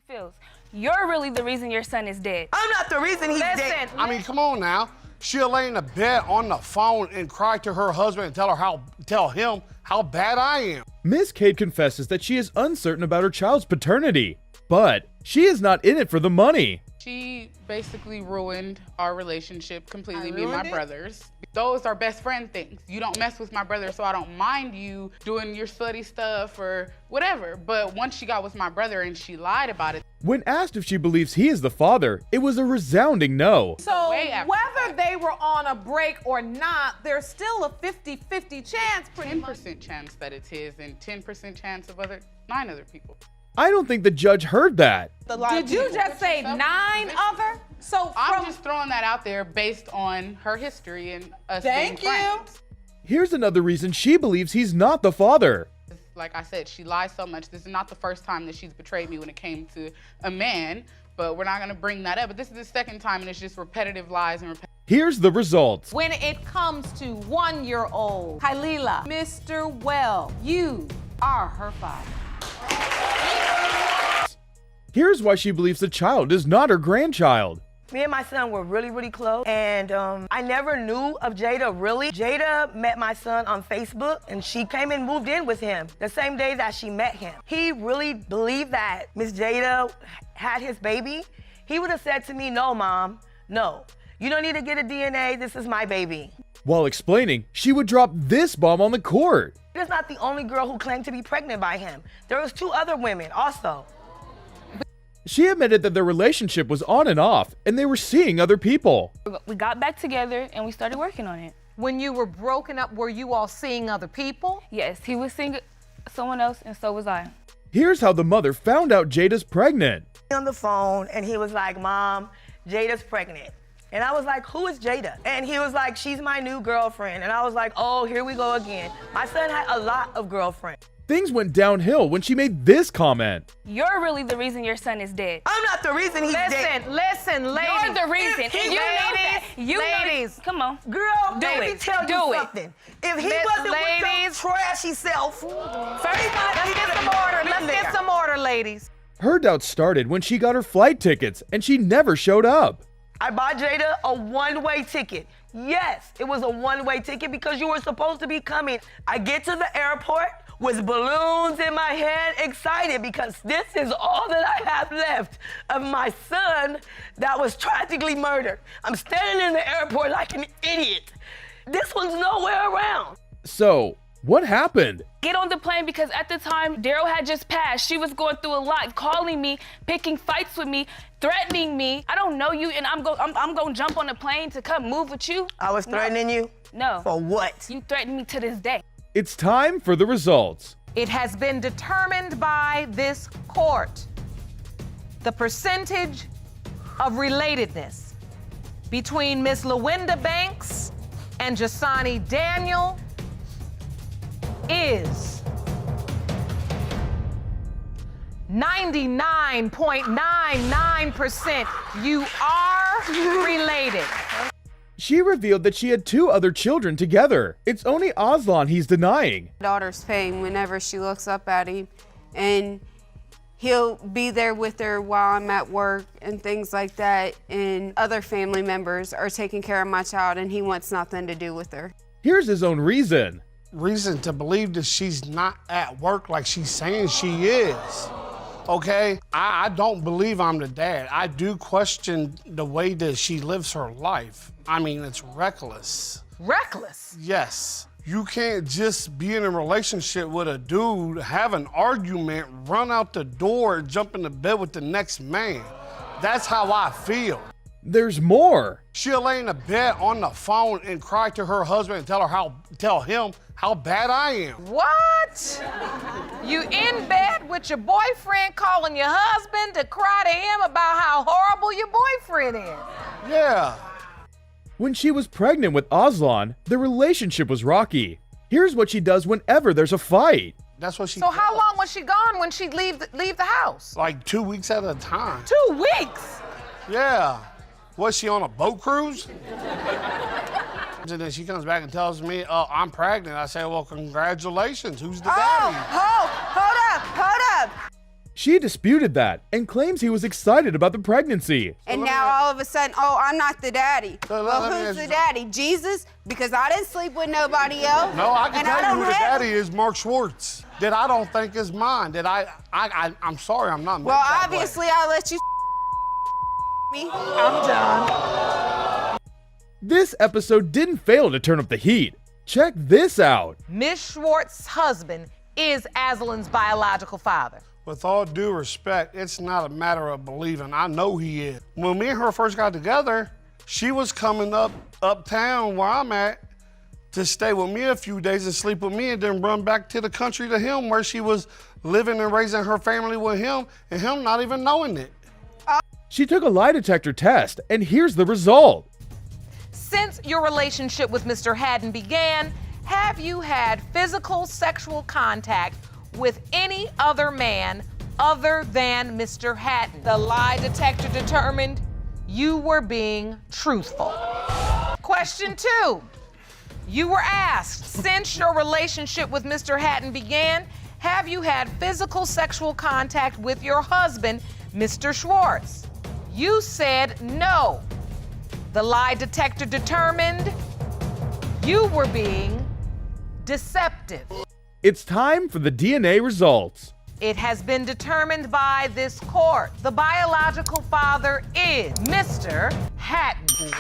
feels. You're really the reason your son is dead. I'm not the reason he's dead. I mean, come on now. She'll lay in the bed on the phone and cry to her husband and tell him how bad I am. Miss Cade confesses that she is uncertain about her child's paternity, but she is not in it for the money. She basically ruined our relationship completely, me and my brothers. Those are best friend things. You don't mess with my brother, so I don't mind you doing your slutty stuff or whatever. But once she got with my brother and she lied about it. When asked if she believes he is the father, it was a resounding no. So whether they were on a break or not, there's still a 50-50 chance. 10% chance that it's his and 10% chance of 9 other people. I don't think the judge heard that. Did you just say 9 other? So I'm just throwing that out there based on her history and us being friends. Here's another reason she believes he's not the father. Like I said, she lies so much. This is not the first time that she's betrayed me when it came to a man, but we're not gonna bring that up. But this is the second time, and it's just repetitive lies and Here's the results. When it comes to 1-year-old Kylila, Mr. Well, you are her father. Here's why she believes the child is not her grandchild. Me and my son were really, really close, and I never knew of Jada, really. Jada met my son on Facebook, and she came and moved in with him the same day that she met him. He really believed that Miss Jada had his baby. He would have said to me, no, Mom, no. You don't need to get a DNA, this is my baby. While explaining, she would drop this bomb on the court. Jada's not the only girl who claimed to be pregnant by him. There was 2 other women also. She admitted that their relationship was on and off, and they were seeing other people. We got back together and we started working on it. When you were broken up, were you all seeing other people? Yes, he was seeing someone else and so was I. Here's how the mother found out Jada's pregnant. On the phone, and he was like, Mom, Jada's pregnant. And I was like, who is Jada? And he was like, she's my new girlfriend. And I was like, oh, here we go again. My son had a lot of girlfriends. Things went downhill when she made this comment. You're really the reason your son is dead. I'm not the reason he's dead. Listen, ladies. You're the reason. Ladies, come on. Girl, let me tell you something. If he wasn't with your trashy self, let's get some order. Let's get some order, ladies. Her doubts started when she got her flight tickets, and she never showed up. I bought Jada a one-way ticket. Yes, it was a one-way ticket because you were supposed to be coming. I get to the airport with balloons in my hand, excited because this is all that I have left of my son that was tragically murdered. I'm standing in the airport like an idiot. This one's nowhere around. So, what happened? Get on the plane because at the time, Daryl had just passed. She was going through a lot, calling me, picking fights with me, threatening me. I don't know you, and I'm going to jump on a plane to come move with you. I was threatening you? No. For what? You threatened me to this day. It's time for the results. It has been determined by this court. The percentage of relatedness between Miss LaWinda Banks and Jasani Daniel is 99.99%. You are related. She revealed that she had 2 other children together. It's only Aslan he's denying. Daughter's pain whenever she looks up at him, and he'll be there with her while I'm at work and things like that, and other family members are taking care of my child and he wants nothing to do with her. Here's his own reason. Reason to believe that she's not at work like she's saying she is. Okay, I don't believe I'm the dad. I do question the way that she lives her life. I mean, it's reckless. Reckless? Yes. You can't just be in a relationship with a dude, have an argument, run out the door, and jump into bed with the next man. That's how I feel. There's more. She'll lay in the bed on the phone and cry to her husband and tell him how bad I am. What? You in bed with your boyfriend calling your husband to cry to him about how horrible your boyfriend is? Yeah. When she was pregnant with Aslan, the relationship was rocky. Here's what she does whenever there's a fight. That's what she So how long was she gone when she'd leave the house? Like 2 weeks at a time. 2 weeks? Yeah. Was she on a boat cruise? And then she comes back and tells me, I'm pregnant. I say, well, congratulations. Who's the daddy? Hold up. She disputed that and claims he was excited about the pregnancy. And now all of a sudden, oh, I'm not the daddy. let Well, me who's ask the you daddy? Jesus? Because I didn't sleep with nobody else. No, I can and tell you don't who the have- daddy is, Mark Schwartz. That I don't think is mine. That I'm sorry, I'm not. Well, meant that obviously, way. I let you me. I'm done. This episode didn't fail to turn up the heat. Check this out. Miss Schwartz's husband is Aslan's biological father. With all due respect, it's not a matter of believing. I know he is. When me and her first got together, she was coming uptown where I'm at to stay with me a few days and sleep with me and then run back to the country to him where she was living and raising her family with him and him not even knowing it. She took a lie detector test, and here's the result. Since your relationship with Mr. Haddon began, have you had physical sexual contact with any other man other than Mr. Haddon? The lie detector determined you were being truthful. Question 2. You were asked, since your relationship with Mr. Haddon began, have you had physical sexual contact with your husband, Mr. Schwartz? You said no. The lie detector determined you were being deceptive. It's time for the DNA results. It has been determined by this court. The biological father is Mr. Haddon.